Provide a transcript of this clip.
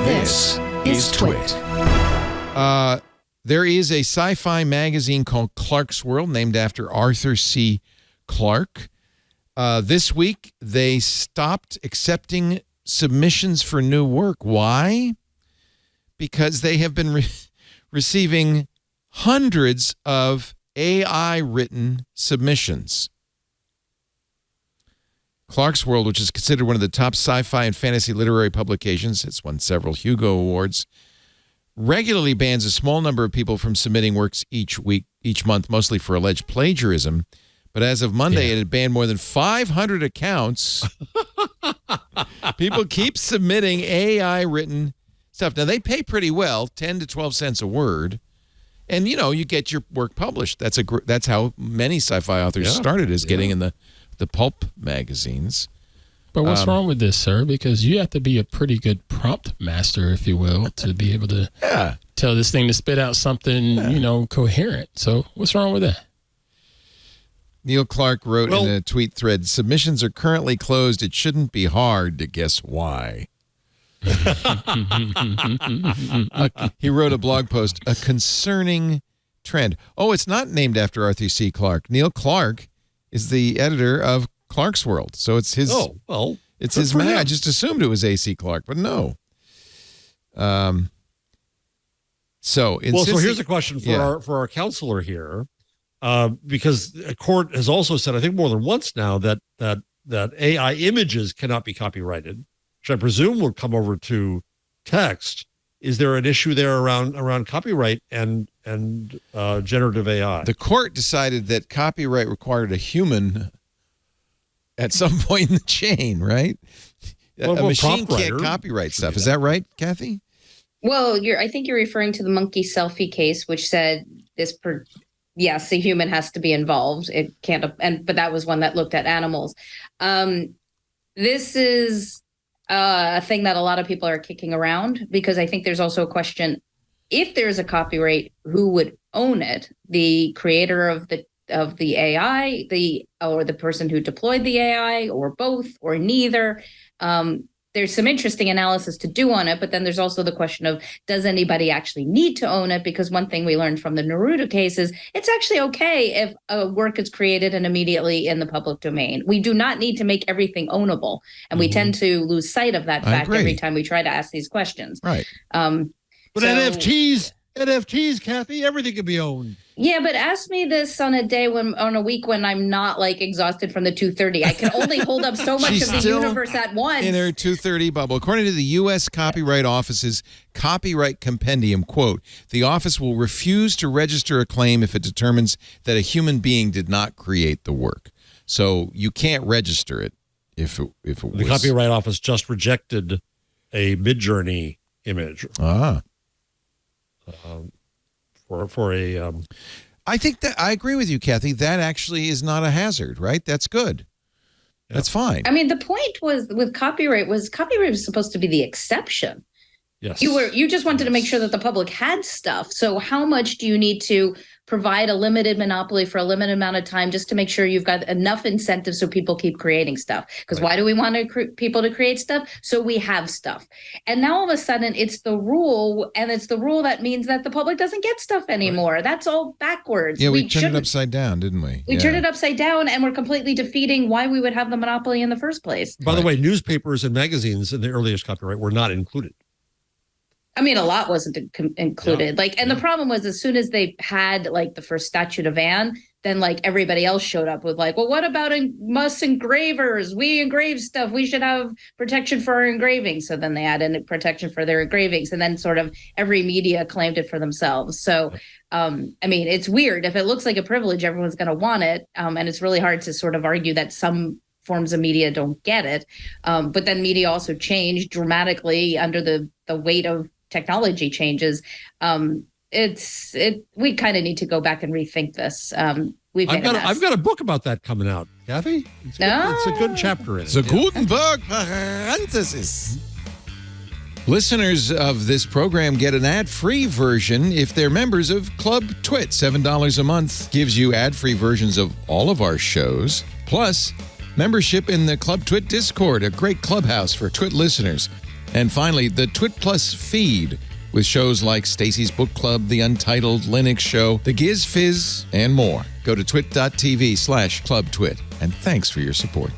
This is TWiT. There is a sci-fi magazine called Clarkesworld named after Arthur C. Clarke. This week, they stopped accepting submissions for new work. Why? Because they have been receiving hundreds of AI-written submissions. Clarkesworld, which is considered one of the top sci-fi and fantasy literary publications, it's won several Hugo Awards, regularly bans a small number of people from submitting works each month, mostly for alleged plagiarism. But as of Monday, it had banned more than 500 accounts. People keep submitting AI-written stuff. Now, they pay pretty well, 10 to 12 cents a word. And, you know, you get your work published. That's how many sci-fi authors started, is getting in the pulp magazines. But what's wrong with this, sir? Because you have to be a pretty good prompt master, if you will, to be able to tell this thing to spit out something, coherent. So what's wrong with that? Neil Clarke wrote in a tweet thread, submissions are currently closed. It shouldn't be hard to guess why. He wrote a blog post, a concerning trend. Oh, it's not named after Arthur C. Clarke. Neil Clarke is the editor of Clarkesworld. So it's his. Oh, well, it's his man. I just assumed it was A.C. Clarke, but no. So here's a question for our counselor here, because a court has also said, I think more than once now, that AI images cannot be copyrighted, which I presume will come over to text. Is there an issue there around copyright and generative AI? The court decided that copyright required a human at some point in the chain, right? A machine can't copyright stuff. Is that right, Cathy? Well, I think you're referring to the monkey selfie case, which said yes, a human has to be involved. It can't, but that was one that looked at animals. This is a thing that a lot of people are kicking around, because I think there's also a question: if there's a copyright, who would own it? The creator of the AI, or the person who deployed the AI, or both, or neither? There's some interesting analysis to do on it, but then there's also the question of, does anybody actually need to own it? Because one thing we learned from the Naruto case is it's actually okay if a work is created and immediately in the public domain. We do not need to make everything ownable, and we tend to lose sight of that fact every time we try to ask these questions. Right. But NFTs, Cathy, everything can be owned. Yeah, but ask me this on a week when I'm not exhausted from the 2:30. I can only hold up so much of the universe at once. In her 2:30 bubble. According to the U.S. Copyright Office's Copyright Compendium, quote, the office will refuse to register a claim if it determines that a human being did not create the work. So you can't register it if it was. The Copyright Office just rejected a Midjourney image. I think that I agree with you, Cathy. That actually is not a hazard, right? That's good. Yeah. That's fine. I mean, the point with copyright was supposed to be the exception. Yes. You just wanted to make sure that the public had stuff. So how much do you need to provide a limited monopoly for a limited amount of time just to make sure you've got enough incentives so people keep creating stuff? Because why do we want people to create stuff? So we have stuff. And now all of a sudden it's the rule, and it's the rule that means that the public doesn't get stuff anymore. Right. That's all backwards. Yeah, we turned it upside down, didn't we? We turned it upside down, and we're completely defeating why we would have the monopoly in the first place. By the way, newspapers and magazines in the earliest copyright were not included. I mean, a lot wasn't included. The problem was, as soon as they had the first statute of Anne, then everybody else showed up with well, what about us engravers? We engrave stuff. We should have protection for our engravings. So then they added protection for their engravings, and then sort of every media claimed it for themselves. So, I mean, it's weird. If it looks like a privilege, everyone's going to want it. And it's really hard to sort of argue that some forms of media don't get it. But then media also changed dramatically under the weight of technology changes. We kind of need to go back and rethink this. I've got a book about that coming out, Cathy. It's a good chapter in it. The Gutenberg parenthesis. Listeners of this program get an ad-free version if they're members of Club TWiT. $7 a month gives you ad-free versions of all of our shows, plus membership in the Club TWiT Discord, a great clubhouse for TWiT listeners. And finally, the TWiT Plus feed with shows like Stacy's Book Club, The Untitled Linux Show, The Giz Fizz, and more. Go to twit.tv/clubtwit. And thanks for your support.